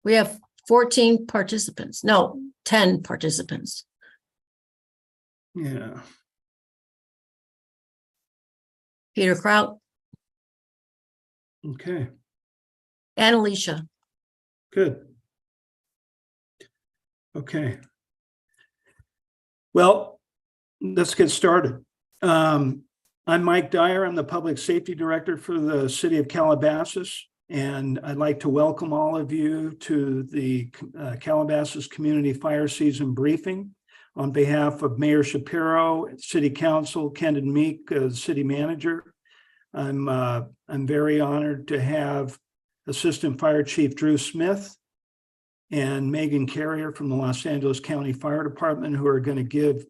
We have 14 participants. No, 10 participants. Yeah. Peter Kraut Okay. and Alicia. Good. Okay. Well, let's get started. I'm Mike Dyer. I'm the Public Safety Director for the City of Calabasas, and I'd like to welcome all of you to the Calabasas Community Fire Season Briefing. On behalf of Mayor Shapiro, City Council, Kendon Meek, City Manager, I'm very honored to have Assistant Fire Chief Drew Smith and Megan Carrier from the Los Angeles County Fire Department, who are going to give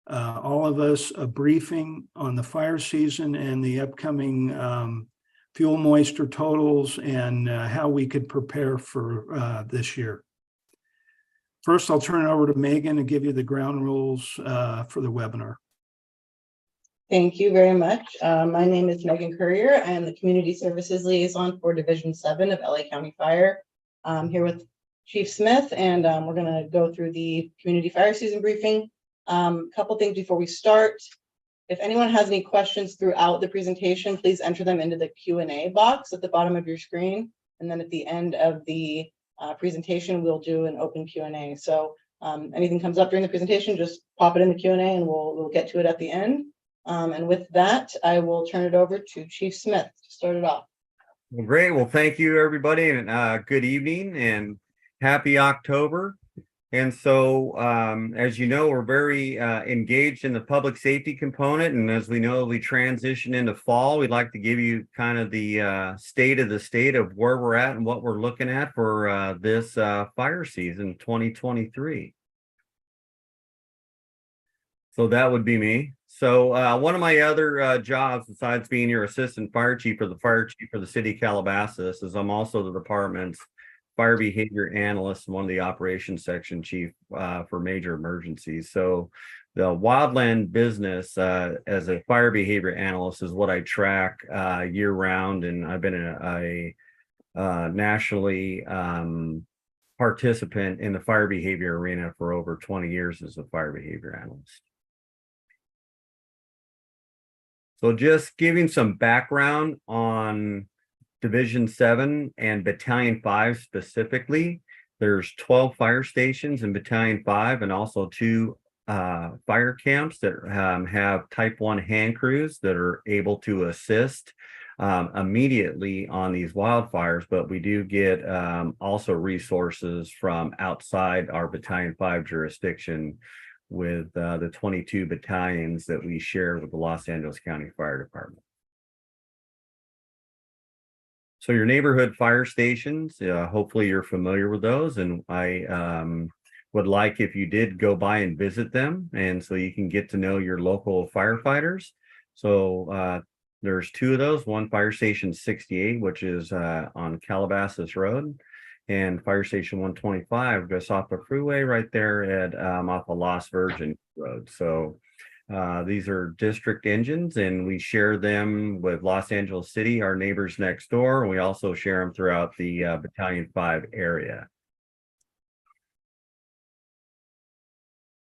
all of us a briefing on the fire season and the upcoming fuel moisture totals and how we could prepare for this year. First, I'll turn it over to Megan to give you the ground rules for the webinar. Thank you very much. My name is Megan Courier. I am the Community Services Liaison for Division 7 of LA County Fire. I'm here with Chief Smith, and we're going to go through the community fire season briefing. Couple things before we start. If anyone has any questions throughout the presentation, please enter them into the Q&A box at the bottom of your screen. And then at the end of the presentation, we'll do an open Q&A. So anything comes up during the presentation, just pop it in the Q&A and we'll get to it at the end. And with that, I will turn it over to Chief Smith to start it off. Well, great. Well, thank you, everybody, and good evening and happy October. And so, as you know, we're very engaged in the public safety component. And as we know, we transition into fall. We'd like to give you kind of the state of where we're at and what we're looking at for this fire season 2023. So that would be me. So one of my other jobs, besides being your assistant fire chief or the fire chief for the city of Calabasas, is I'm also the department's fire behavior analyst and one of the operations section chief for major emergencies. So the wildland business as a fire behavior analyst is what I track year round. And I've been a nationally participant in the fire behavior arena for over 20 years as a fire behavior analyst. So just giving some background on Division 7 and Battalion 5 specifically. There's 12 fire stations in Battalion 5 and also 2 fire camps that have type 1 hand crews that are able to assist immediately on these wildfires, but we do get also resources from outside our Battalion 5 jurisdiction with the 22 battalions that we share with the Los Angeles County Fire Department. So your neighborhood fire stations, hopefully you're familiar with those, and I would like if you did go by and visit them, and so you can get to know your local firefighters. So there's 2 of those, one fire station 68, which is on Calabasas Road, and fire station 125 just off the freeway right there at off of Las Virgin Road. So these are district engines, and we share them with Los Angeles City, our neighbors next door. And we also share them throughout the Battalion 5 area.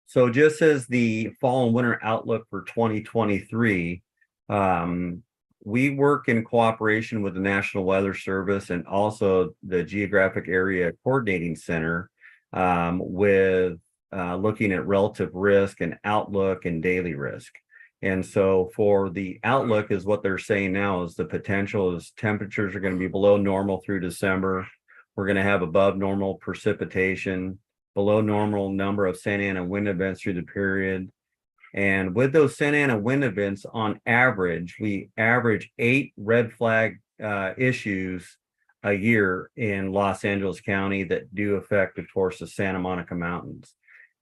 So just as the fall and winter outlook for 2023, we work in cooperation with the National Weather Service and also the Geographic Area Coordinating Center with looking at relative risk and outlook and daily risk. And so for the outlook is what they're saying now is the potential is temperatures are going to be below normal through December. We're going to have above normal precipitation, below normal number of Santa Ana wind events through the period. And with those Santa Ana wind events, on average, we average 8 red flag issues a year in Los Angeles County that do affect, of course, the Santa Monica Mountains.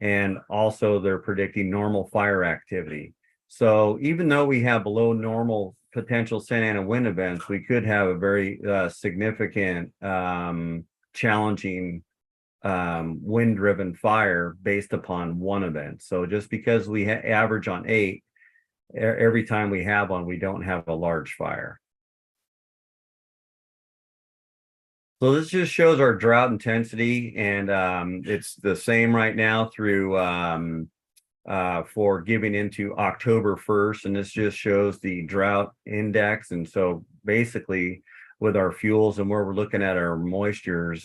And also they're predicting normal fire activity. So even though we have below normal potential Santa Ana wind events, we could have a very significant challenging wind-driven fire based upon one event. So just because we average on 8, every time we have one, we don't have a large fire. So this just shows our drought intensity, and it's the same right now through for giving into October 1st, and this just shows the drought index. And so basically with our fuels and where we're looking at our moistures,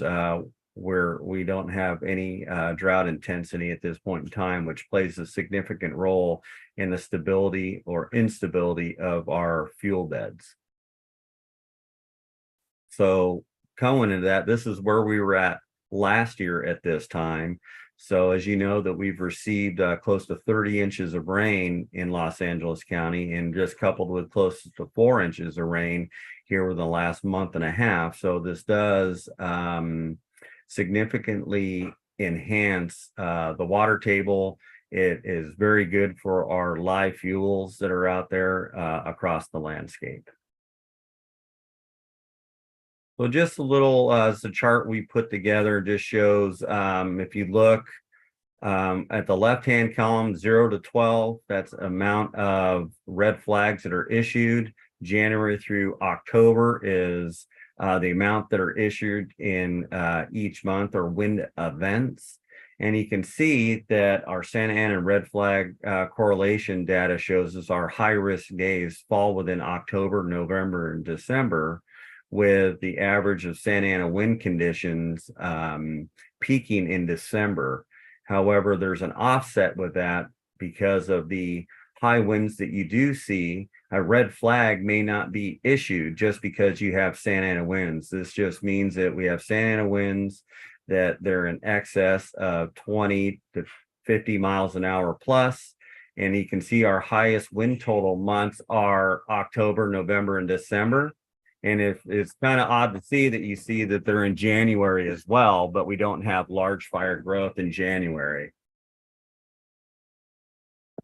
where we don't have any drought intensity at this point in time, which plays a significant role in the stability or instability of our fuel beds. So going into that, this is where we were at last year at this time. So as you know, that we've received close to 30 inches of rain in Los Angeles County, and just coupled with close to 4 inches of rain here within the last month and a half. So this does significantly enhance the water table. It is very good for our live fuels that are out there across the landscape. So just a little, it's a chart we put together, just shows, if you look at the left-hand column, 0 to 12, that's amount of red flags that are issued. January through October is the amount that are issued in each month, or wind events. And you can see that our Santa Ana red flag correlation data shows us our high-risk days fall within October, November, and December, with the average of Santa Ana wind conditions peaking in December. However, there's an offset with that because of the high winds that you do see. A red flag may not be issued just because you have Santa Ana winds. This just means that we have Santa Ana winds, that they're in excess of 20 to 50 miles an hour plus. And you can see our highest wind total months are October, November, and December. And it's kind of odd to see that you see that they're in January as well, but we don't have large fire growth in January.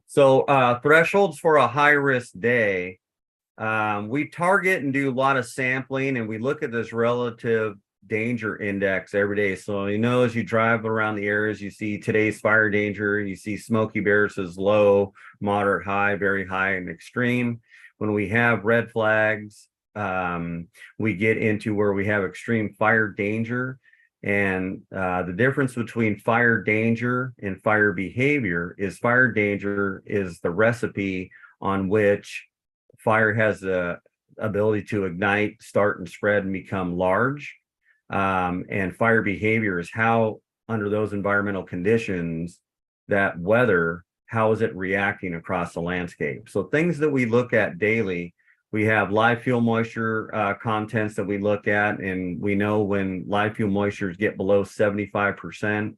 So thresholds for a high risk day, we target and do a lot of sampling, and we look at this relative danger index every day. So you know, as you drive around the areas, you see today's fire danger, you see Smoky Bears as low, moderate, high, very high, and extreme. When we have red flags, we get into where we have extreme fire danger. And the difference between fire danger and fire behavior is fire danger is the recipe on which fire has the ability to ignite, start, and spread and become large. And fire behavior is how, under those environmental conditions, that weather, how is it reacting across the landscape? So things that we look at daily, we have live fuel moisture contents that we look at, and we know when live fuel moistures get below 75%,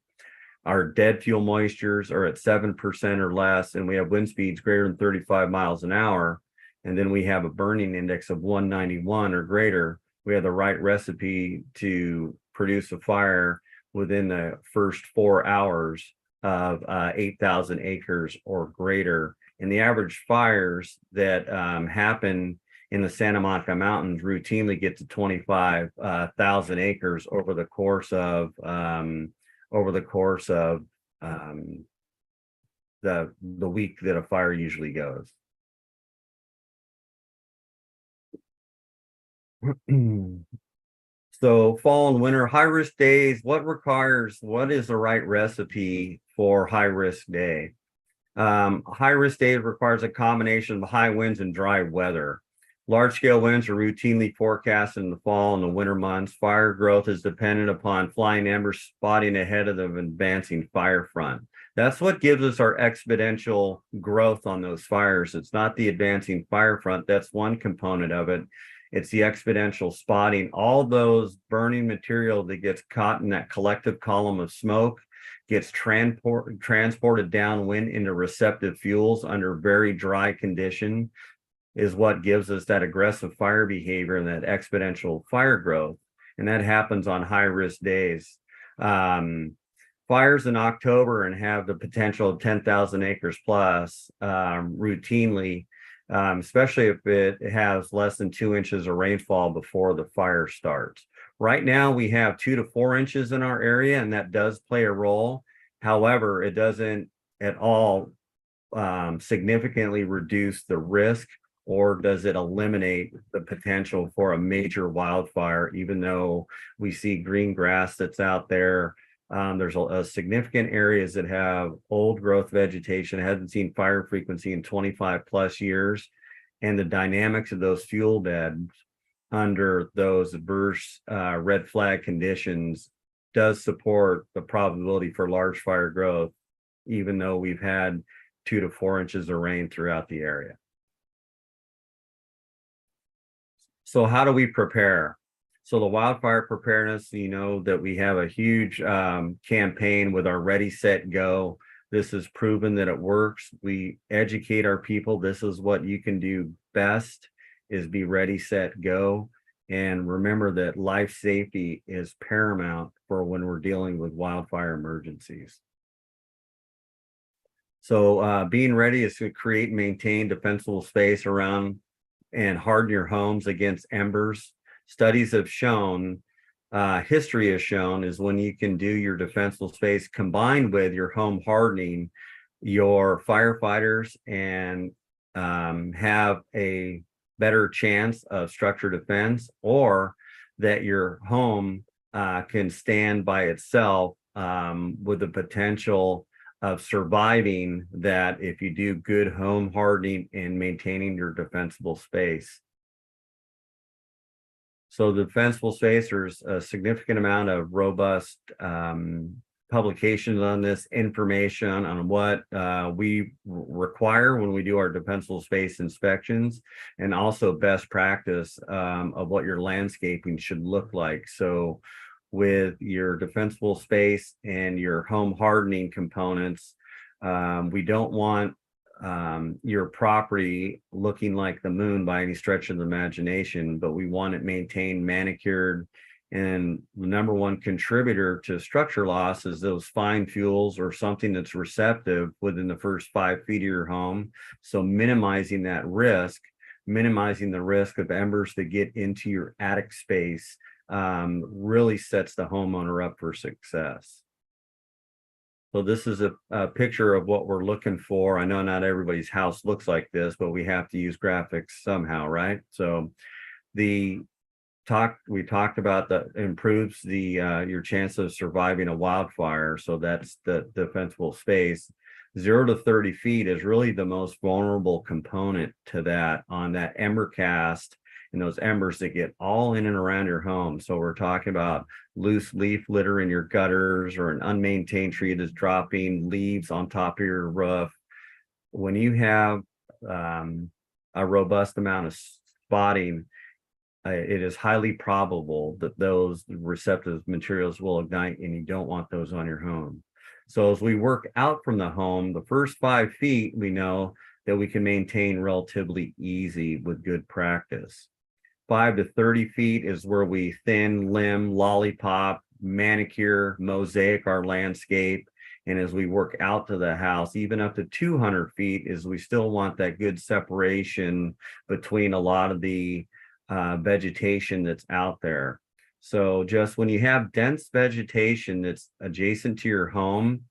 our dead fuel moistures are at 7% or less, and we have wind speeds greater than 35 miles an hour, and then we have a burning index of 191 or greater. We have the right recipe to produce a fire within the first 4 hours of 8,000 acres or greater. And the average fires that happen in the Santa Monica Mountains routinely get to 25,000 acres over the course of the week that a fire usually goes. So fall and winter high risk days, what is the right recipe for high risk day? High risk day requires a combination of high winds and dry weather. Large scale winds are routinely forecasted in the fall and the winter months. Fire growth is dependent upon flying embers spotting ahead of the advancing fire front. That's what gives us our exponential growth on those fires. It's not the advancing fire front. That's one component of it. It's the exponential spotting. All those burning material that gets caught in that collective column of smoke gets transported downwind into receptive fuels under very dry condition, is what gives us that aggressive fire behavior and that exponential fire growth. And that happens on high risk days. Fires in October and have the potential of 10,000 acres plus routinely, especially if it has less than 2 inches of rainfall before the fire starts. Right now, we have 2 to 4 inches in our area, and that does play a role. However, it doesn't at all significantly reduce the risk or does it eliminate the potential for a major wildfire, even though we see green grass that's out there? There's a significant areas that have old growth vegetation, hasn't seen fire frequency in 25 plus years, and the dynamics of those fuel beds under those adverse red flag conditions does support the probability for large fire growth, even though we've had 2 to 4 inches of rain throughout the area. So how do we prepare? So the wildfire preparedness, you know that we have a huge campaign with our Ready, Set, Go. This has proven that it works. We educate our people. This is what you can do best, is be ready, set, go. And remember that life safety is paramount for when we're dealing with wildfire emergencies. So being ready is to create and maintain defensible space around and harden your homes against embers. Studies have shown, history has shown, is when you can do your defensible space combined with your home hardening, your firefighters and have a better chance of structure defense, or that your home can stand by itself with the potential of surviving that if you do good home hardening and maintaining your defensible space. So the defensible space, there's a significant amount of robust publications on this, information on what we require when we do our defensible space inspections, and also best practice of what your landscaping should look like. So with your defensible space and your home hardening components, we don't want your property looking like the moon by any stretch of the imagination, but we want it maintained, manicured. And the number one contributor to structure loss is those fine fuels or something that's receptive within the first 5 feet of your home. So minimizing that risk, minimizing the risk of embers that get into your attic space really sets the homeowner up for success. So this is a picture of what we're looking for. I know not everybody's house looks like this, but we have to use graphics somehow, right? So we talked about that improves the your chance of surviving a wildfire. So that's the defensible space. 0 to 30 feet is really the most vulnerable component to that, on that ember cast and those embers that get all in and around your home. So we're talking about loose leaf litter in your gutters, or an unmaintained tree that's dropping leaves on top of your roof. When you have a robust amount of spotting, it is highly probable that those receptive materials will ignite, and you don't want those on your home. So as we work out from the home, the first 5 feet, we know that we can maintain relatively easy with good practice. 5 to 30 feet is where we thin, limb, lollipop, manicure, mosaic our landscape. And as we work out to the house, even up to 200 feet, is we still want that good separation between a lot of the vegetation that's out there. So just when you have dense vegetation that's adjacent to your home,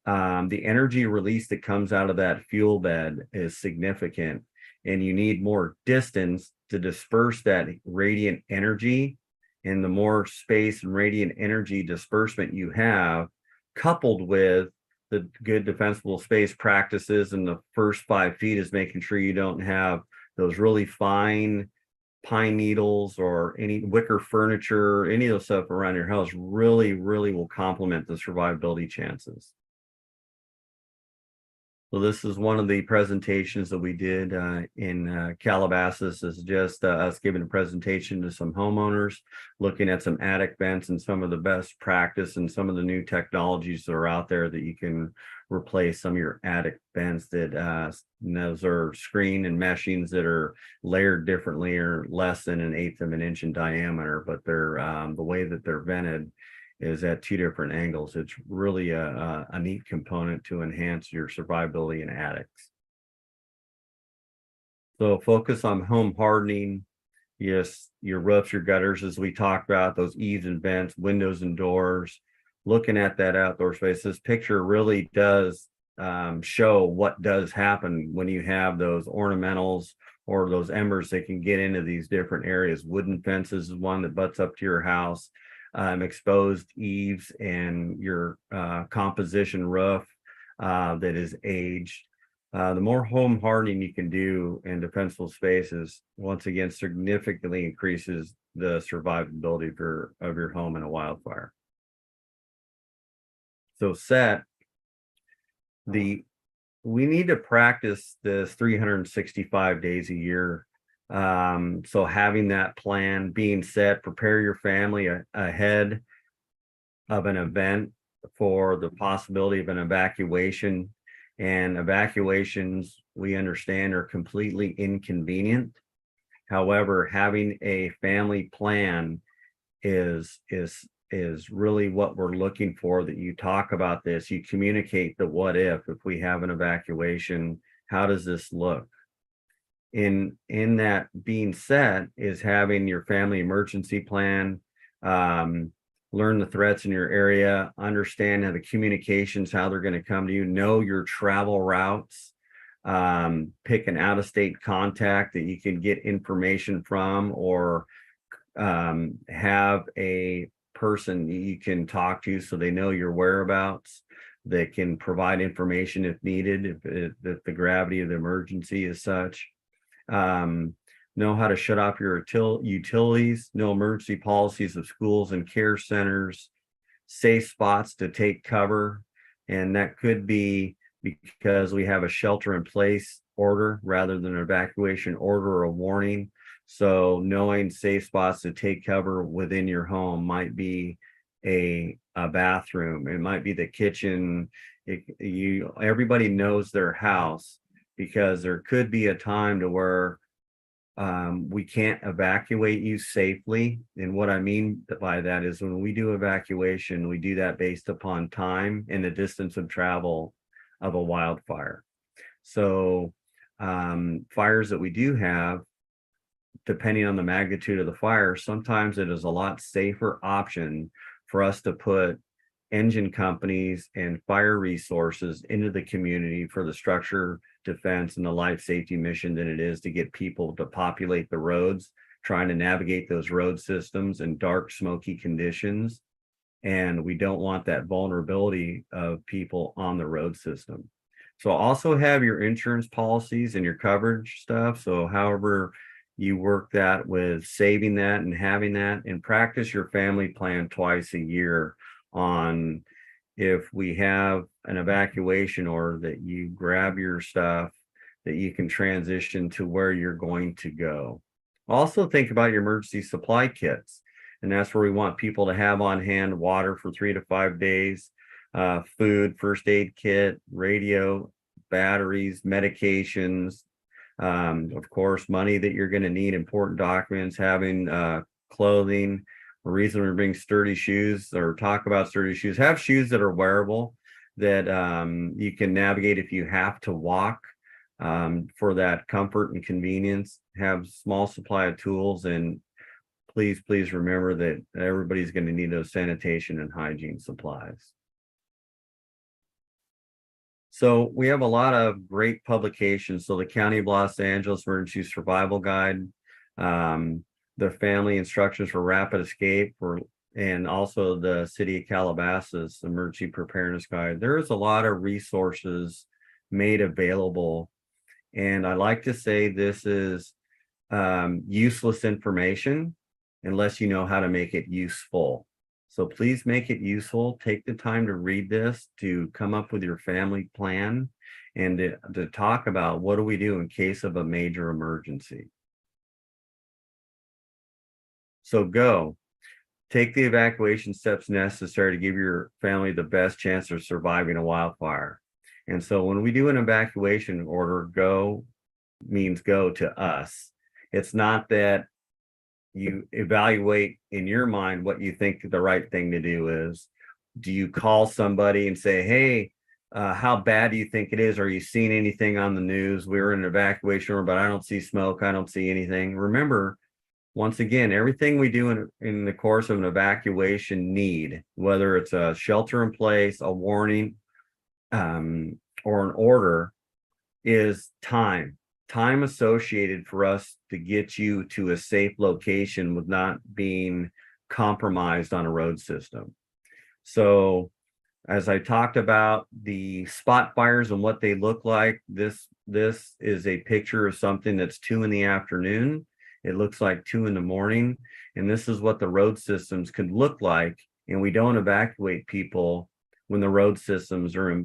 the energy release that comes out of that fuel bed is significant, and you need more distance to disperse that radiant energy. And the more space and radiant energy disbursement you have, coupled with the good defensible space practices in the first 5 feet, is making sure you don't have those really fine pine needles or any wicker furniture, any of those stuff around your house, really will complement the survivability chances. So this is one of the presentations that we did in Calabasas. Is just us giving a presentation to some homeowners, looking at some attic vents and some of the best practice and some of the new technologies that are out there that you can replace some of your attic vents that those are screen and meshings that are layered differently, or less than 1/8 of an inch in diameter, but they're the way that they're vented is at 2 different angles. It's really a neat component to enhance your survivability in attics. So focus on home hardening. Yes, your roofs, your gutters, as we talked about, those eaves and vents, windows and doors. Looking at that outdoor space, this picture really does show what does happen when you have those ornamentals or those embers that can get into these different areas. Wooden fences is one that butts up to your house, exposed eaves and your composition roof that is aged. The more home hardening you can do in defensible spaces, once again, significantly increases the survivability of your home in a wildfire. So we need to practice this 365 days a year. So having that plan being set, prepare your family ahead of an event for the possibility of an evacuation. And evacuations, we understand, are completely inconvenient. However, having a family plan is really what we're looking for, that you talk about this, you communicate the what if we have an evacuation, how does this look? In that being said is having your family emergency plan, learn the threats in your area, understand how the communications, how they're going to come to you, know your travel routes, pick an out-of-state contact that you can get information from, or have a person you can talk to so they know your whereabouts, that can provide information if needed, if the gravity of the emergency is such. Know how to shut off your utilities, know emergency policies of schools and care centers, safe spots to take cover. And that could be because we have a shelter in place order rather than an evacuation order or a warning. So knowing safe spots to take cover within your home might be a bathroom. It might be the kitchen. Everybody knows their house, because there could be a time to where we can't evacuate you safely. And what I mean by that is, when we do evacuation, we do that based upon time and the distance of travel of a wildfire. So fires that we do have, depending on the magnitude of the fire, sometimes it is a lot safer option for us to put engine companies and fire resources into the community for the structure defense and the life safety mission than it is to get people to populate the roads, trying to navigate those road systems in dark, smoky conditions. And we don't want that vulnerability of people on the road system. So also have your insurance policies and your coverage stuff. So however you work that with saving that and having that, and practice your family plan twice a year on, if we have an evacuation order, that you grab your stuff, that you can transition to where you're going to go. Also think about your emergency supply kits. And that's where we want people to have on hand water for 3 to 5 days, food, first aid kit, radio, batteries, medications, of course, money that you're going to need, important documents, having clothing. The reason we bring sturdy shoes, or talk about sturdy shoes, have shoes that are wearable, that you can navigate if you have to walk, for that comfort and convenience. Have small supply of tools, and please remember that everybody's going to need those sanitation and hygiene supplies. So we have a lot of great publications. So the County of Los Angeles Emergency Survival Guide, the Family Instructions for Rapid Escape, and also the City of Calabasas Emergency Preparedness Guide. There is a lot of resources made available. And I like to say this is useless information unless you know how to make it useful. So please make it useful. Take the time to read this, to come up with your family plan, and to talk about what do we do in case of a major emergency. So go. Take the evacuation steps necessary to give your family the best chance of surviving a wildfire. And so when we do an evacuation order, go means go to us. It's not that you evaluate in your mind what you think the right thing to do is. Do you call somebody and say, hey, how bad do you think it is? Are you seeing anything on the news? We're in an evacuation room, but I don't see smoke. I don't see anything. Remember, once again, everything we do in the course of an evacuation need, whether it's a shelter in place, a warning, or an order, is time. time associated for us to get you to a safe location with not being compromised on a road system. So as I talked about the spot fires and what they look like, this is a picture of something that's 2 p.m. It looks like 2 a.m. And this is what the road systems could look like. And we don't evacuate people when the road systems are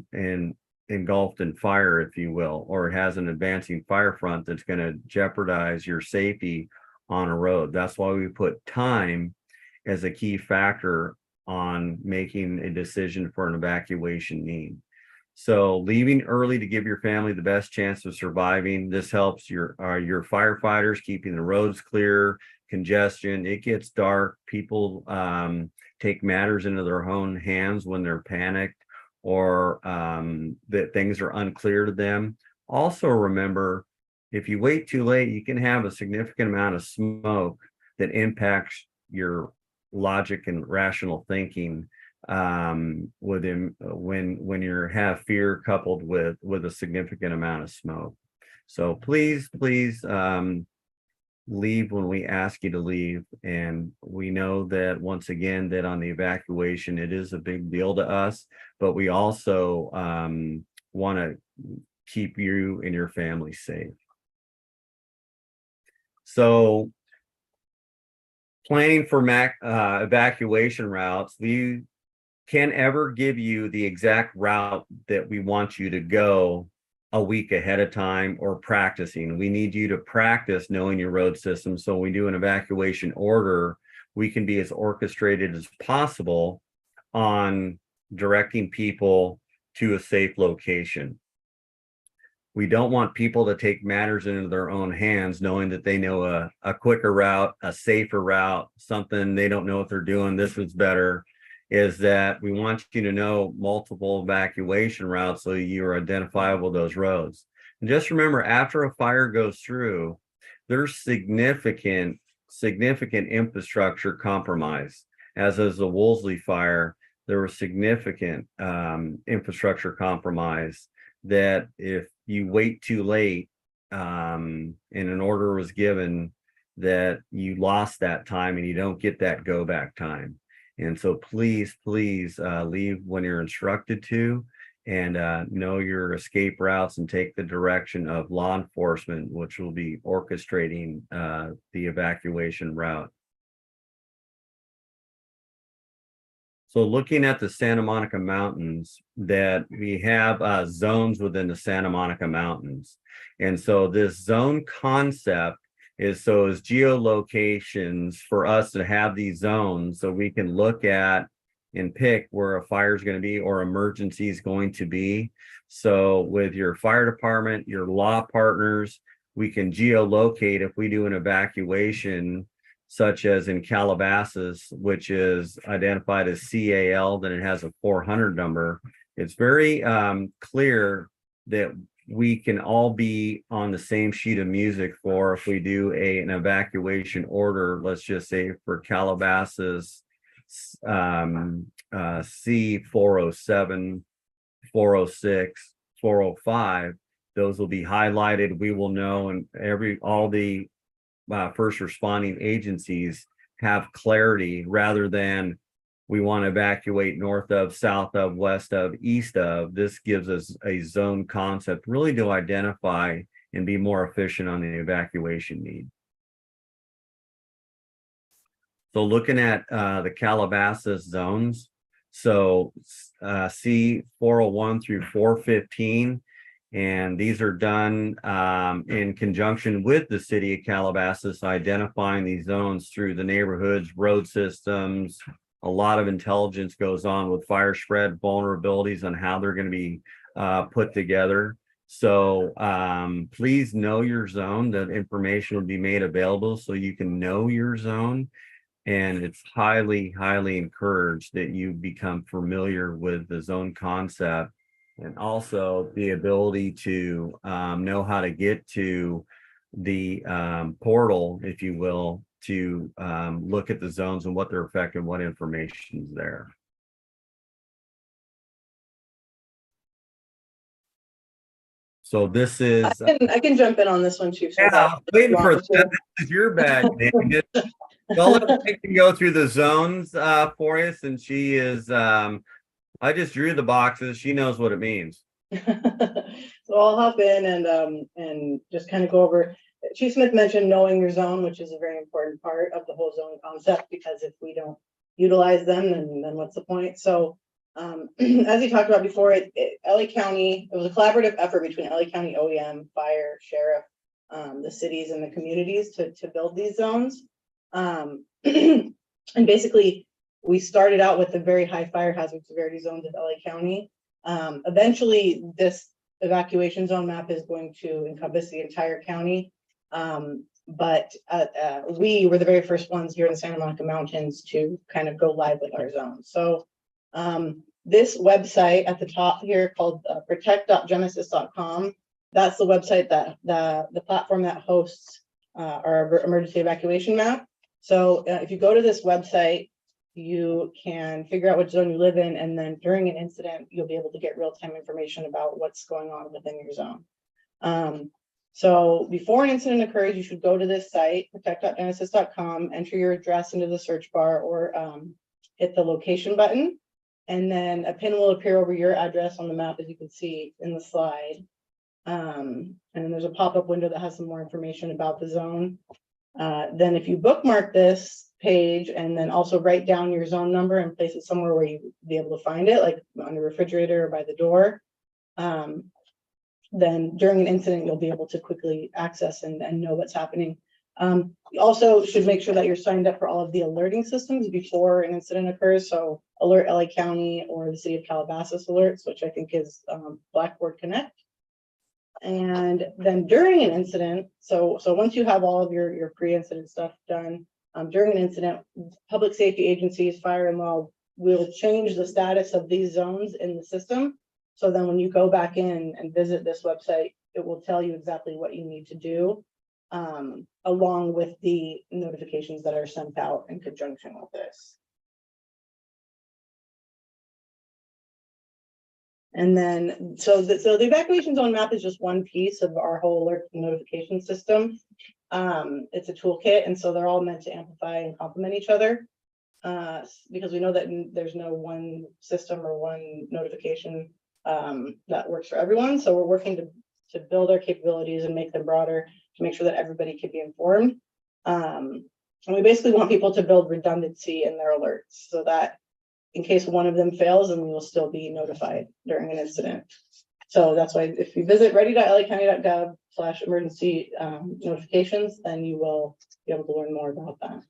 engulfed in fire, if you will, or it has an advancing fire front that's going to jeopardize your safety on a road. That's why we put time as a key factor on making a decision for an evacuation need. So leaving early to give your family the best chance of surviving. This helps your firefighters keeping the roads clear, congestion. It gets dark. People take matters into their own hands when they're panicked or that things are unclear to them. Also remember, if you wait too late, you can have a significant amount of smoke that impacts your logic and rational thinking when you have fear coupled with a significant amount of smoke. So please leave when we ask you to leave. And we know that once again that on the evacuation it is a big deal to us, but we also want to keep you and your family safe. So planning for evacuation routes, we can't ever give you the exact route that we want you to go a week ahead of time or practicing. We need you to practice knowing your road system. So when we do an evacuation order, we can be as orchestrated as possible on directing people to a safe location. We don't want people to take matters into their own hands, knowing that they know a quicker route, a safer route, something they don't know what they're doing. This is better. Is that we want you to know multiple evacuation routes so you're identifiable those roads. And just remember, after a fire goes through, there's significant infrastructure compromise. As is the Woolsey fire, there was significant infrastructure compromise that if you wait too late and an order was given, that you lost that time and you don't get that go back time. And so please leave when you're instructed to, and know your escape routes and take the direction of law enforcement, which will be orchestrating the evacuation route. So looking at the Santa Monica Mountains, that we have zones within the Santa Monica Mountains. And so this zone concept is geolocations for us to have these zones so we can look at and pick where a fire is going to be or emergency is going to be. So with your fire department, your law partners, we can geolocate if we do an evacuation, such as in Calabasas, which is identified as CAL, then it has a 400 number. It's very clear that we can all be on the same sheet of music for if we do an evacuation order, let's just say for Calabasas, C407, 406, 405, those will be highlighted. We will know, and all the first responding agencies have clarity rather than we want to evacuate north of, south of, west of, east of. This gives us a zone concept really to identify and be more efficient on the evacuation need. So looking at the Calabasas zones, so C401 through 415, and these are done in conjunction with the city of Calabasas, identifying these zones through the neighborhoods, road systems. A lot of intelligence goes on with fire spread vulnerabilities on how they're going to be put together. So please know your zone. That information will be made available so you can know your zone. And it's highly encouraged that you become familiar with the zone concept, and also the ability to know how to get to the portal, if you will, to look at the zones and what they're affecting, what information is there. So this is, I can jump in on this one, Chief. yeah, I was waiting for that. This is your bag, David. Well, I can go through the zones for you, since she is, I just drew the boxes. She knows what it means. So I'll hop in and just kind of go over. Chief Smith mentioned knowing your zone, which is a very important part of the whole zone concept, because if we don't utilize them, then what's the point? So as he talked about before, LA County, it was a collaborative effort between LA County OEM, fire, sheriff, the cities and the communities to build these zones. And basically, we started out with the very high fire hazard severity zones of LA County. Eventually, this evacuation zone map is going to encompass the entire county. But we were the very first ones here in the Santa Monica Mountains to kind of go live with our zone. So this website at the top here called protect.genesis.com, that's the website that the platform that hosts our emergency evacuation map. So if you go to this website, you can figure out which zone you live in, and then during an incident, you'll be able to get real-time information about what's going on within your zone. So before an incident occurs, you should go to this site, protect.genesis.com, enter your address into the search bar, or hit the location button, and then a pin will appear over your address on the map, as you can see in the slide. And then there's a pop-up window that has some more information about the zone. Then if you bookmark this page and then also write down your zone number and place it somewhere where you be able to find it, like on the refrigerator or by the door, then during an incident, you'll be able to quickly access and know what's happening. You also should make sure that you're signed up for all of the alerting systems before an incident occurs. So Alert LA County or the City of Calabasas alerts, which I think is Blackboard Connect. And then during an incident, so once you have all of your pre-incident stuff done, during an incident, public safety agencies, fire and law will change the status of these zones in the system. So then when you go back in and visit this website, it will tell you exactly what you need to do, along with the notifications that are sent out in conjunction with this. And then, so the evacuation zone map is just one piece of our whole alert notification system. It's a toolkit, and so they're all meant to amplify and complement each other, because we know that there's no one system or one notification that works for everyone. So we're working to build our capabilities and make them broader to make sure that everybody can be informed. And we basically want people to build redundancy in their alerts so that in case one of them fails, then we will still be notified during an incident. So that's why if you visit ready.lacounty.gov/emergency notifications, then you will be able to learn more about that.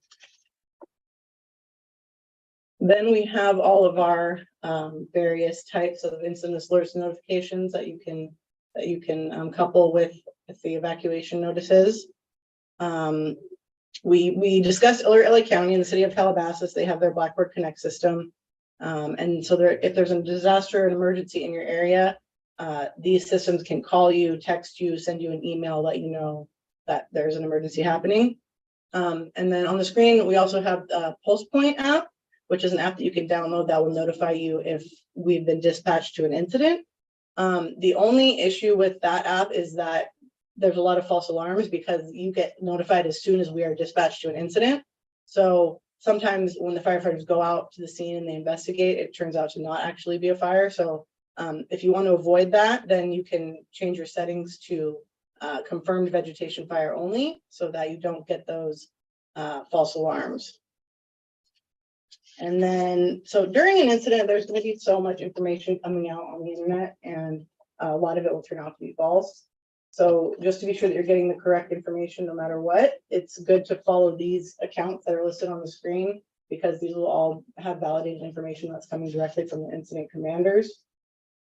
Then we have all of our various types of incident alerts and notifications that you can couple with the evacuation notices. We discussed Alert LA County and the City of Calabasas. They have their Blackboard Connect system. And so if there's a disaster or an emergency in your area, these systems can call you, text you, send you an email, let you know that there's an emergency happening. And then on the screen, we also have the Pulse Point app, which is an app that you can download that will notify you if we've been dispatched to an incident. The only issue with that app is that there's a lot of false alarms because you get notified as soon as we are dispatched to an incident. So sometimes when the firefighters go out to the scene and they investigate, it turns out to not actually be a fire. So if you want to avoid that, then you can change your settings to confirmed vegetation fire only so that you don't get those false alarms. And then, so during an incident, there's going to be so much information coming out on the internet, and a lot of it will turn out to be false. So just to be sure that you're getting the correct information no matter what, it's good to follow these accounts that are listed on the screen, because these will all have validated information that's coming directly from the incident commanders,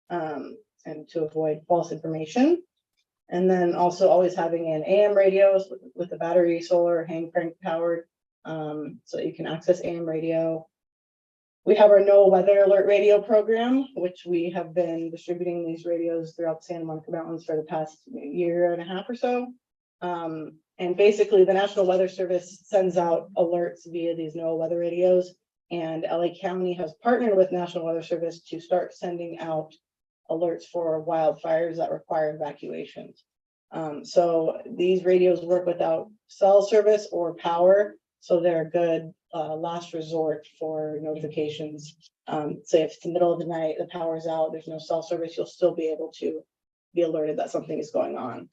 and to avoid false information. And then also always having an AM radio with a battery, solar, hand crank powered, so that you can access AM radio. We have our No Weather Alert radio program, which we have been distributing these radios throughout the Santa Monica Mountains for the past year and a half or so. And basically the National Weather Service sends out alerts via these NOAA weather radios, and LA County has partnered with National Weather Service to start sending out alerts for wildfires that require evacuations. So these radios work without cell service or power, so they're a good last resort for notifications. Say if it's the middle of the night, the power's out, there's no cell service, you'll still be able to be alerted that something is going on.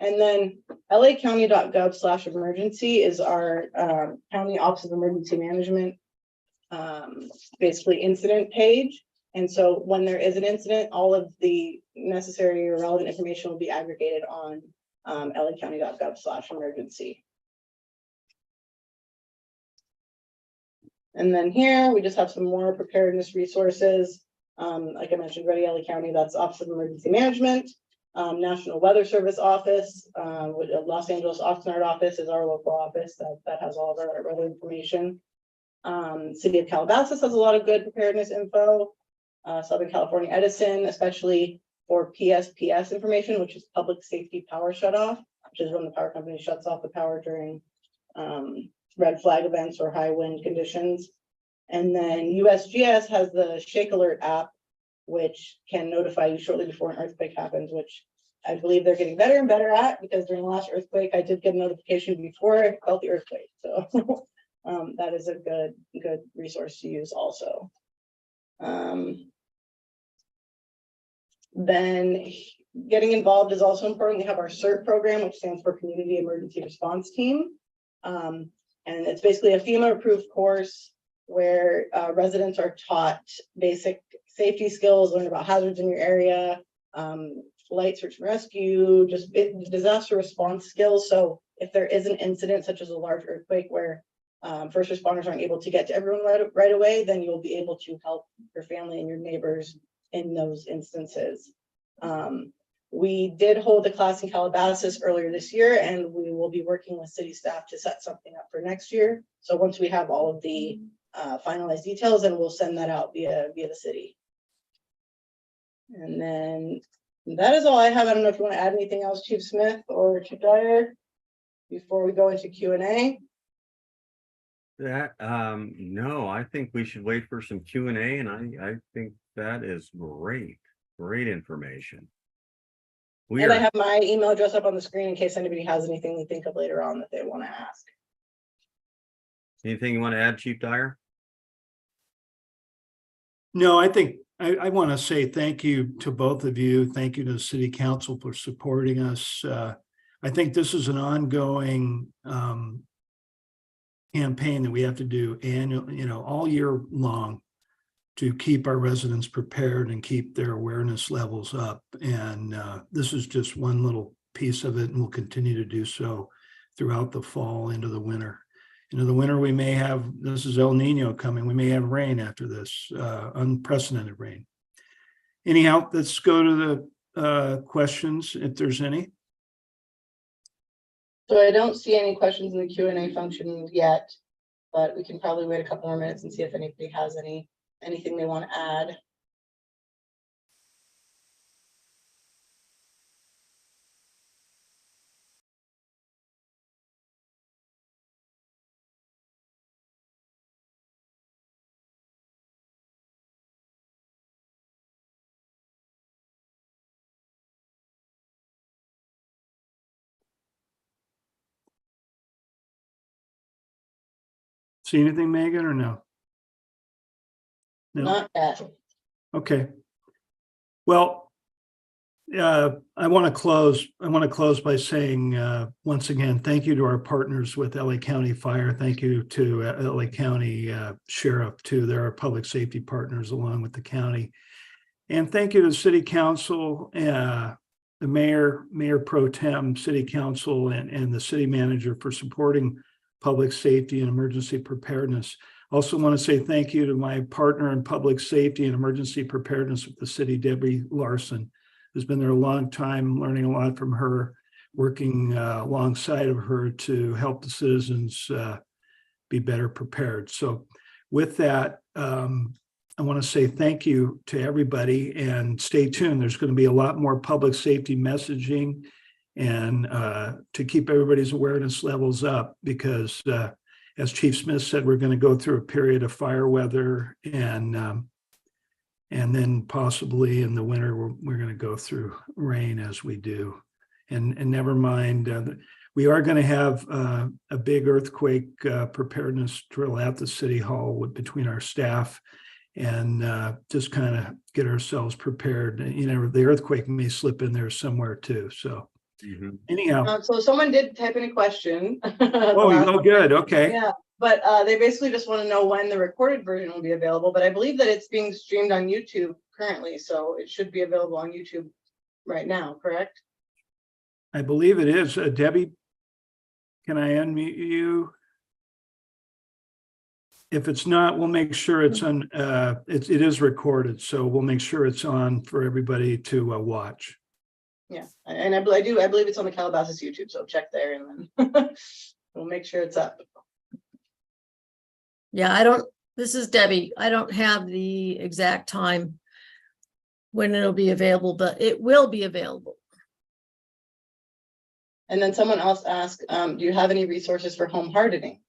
And then lacounty.gov/emergency is our County Office of Emergency Management, basically incident page. And so when there is an incident, all of the necessary or relevant information will be aggregated on lacounty.gov/emergency. And then here we just have some more preparedness resources. Like I mentioned, Ready LA County, that's Office of Emergency Management. National Weather Service office, Los Angeles Oxnard office is our local office that has all of our weather information. City of Calabasas has a lot of good preparedness info. Southern California Edison, especially for PSPS information, which is public safety power shutoff, which is when the power company shuts off the power during red flag events or high wind conditions. And then USGS has the Shake Alert app, which can notify you shortly before an earthquake happens, which I believe they're getting better and better at, because during the last earthquake, I did get a notification before I felt the earthquake. So that is a good resource to use also. Then getting involved is also important. We have our CERT program, which stands for Community Emergency Response Team. And it's basically a FEMA approved course where residents are taught basic safety skills, learn about hazards in your area, light search and rescue, just disaster response skills. So if there is an incident such as a large earthquake where first responders aren't able to get to everyone right away, then you'll be able to help your family and your neighbors in those instances. We did hold a class in Calabasas earlier this year, and we will be working with city staff to set something up for next year. So once we have all of the finalized details, then we'll send that out via the city. And then that is all I have. I don't know if you want to add anything else, Chief Smith or Chief Dyer, before we go into Q&A. That no, I think we should wait for some Q&A, and I think that is great information. And I have my email address up on the screen in case anybody has anything they think of later on that they want to ask. Anything you want to add, Chief Dyer? No, I think I want to say thank you to both of you. Thank you to the city council for supporting us. I think this is an ongoing campaign that we have to do annually, all year long, to keep our residents prepared and keep their awareness levels up. And this is just one little piece of it, and we'll continue to do so throughout the fall into the winter. The winter we may have, this is El Nino coming, we may have rain after this, unprecedented rain. Anyhow, let's go to the questions, if there's any. So I don't see any questions in the Q&A function yet, but we can probably wait a couple more minutes and see if anybody has anything they want to add. See anything, Megan, or no? No. Not yet. Okay. Well, I want to close by saying once again, thank you to our partners with LA County Fire. Thank you to LA County Sheriff too. They're our public safety partners along with the county. And thank you to the City Council, the Mayor Pro Tem, City Council, and the City Manager for supporting public safety and emergency preparedness. Also want to say thank you to my partner in public safety and emergency preparedness with the city, Debbie Larson, who's been there a long time, learning a lot from her, working alongside of her to help the citizens be better prepared. So with that, I want to say thank you to everybody, and stay tuned. There's going to be a lot more public safety messaging, and to keep everybody's awareness levels up, because as Chief Smith said, we're going to go through a period of fire weather, and And then possibly in the winter, we're going to go through rain as we do. And never mind, we are going to have a big earthquake preparedness drill at the city hall between our staff, and just kind of get ourselves prepared. You know, the earthquake may slip in there somewhere too. So anyhow. So someone did type in a question. Oh, good. Okay. Yeah, but they basically just want to know when the recorded version will be available. But I believe that it's being streamed on YouTube currently, so it should be available on YouTube right now, correct? I believe it is. Debbie, can I unmute you? If it's not, we'll make sure it's on. It is recorded, so we'll make sure it's on for everybody to watch. Yeah, and I believe it's on the Calabasas YouTube, so check there, and then we'll make sure it's up. Yeah, this is Debbie. I don't have the exact time when it'll be available, but it will be available. And then someone else asked, do you have any resources for home hardening?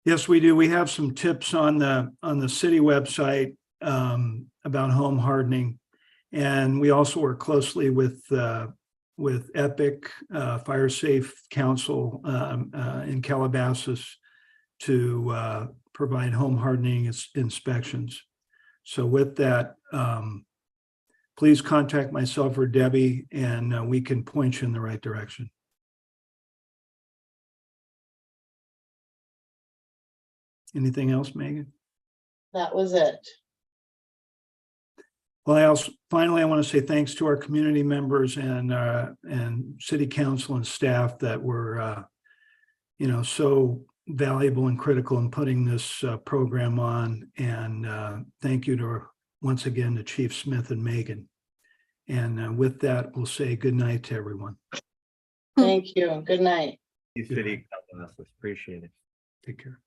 Yes, we do. We have some tips on the city website about home hardening, and we also work closely with EPIC, Fire Safe Council in Calabasas to provide home hardening inspections. So with that, please contact myself or Debbie, and we can point you in the right direction. Anything else, Megan? That was it. Well, finally, I want to say thanks to our community members and city council and staff that were, so valuable and critical in putting this program on. And thank you once again to Chief Smith and Megan. And with that, we'll say good night to everyone. Thank you. Good night. City, Calabasas. Appreciate it. Take care.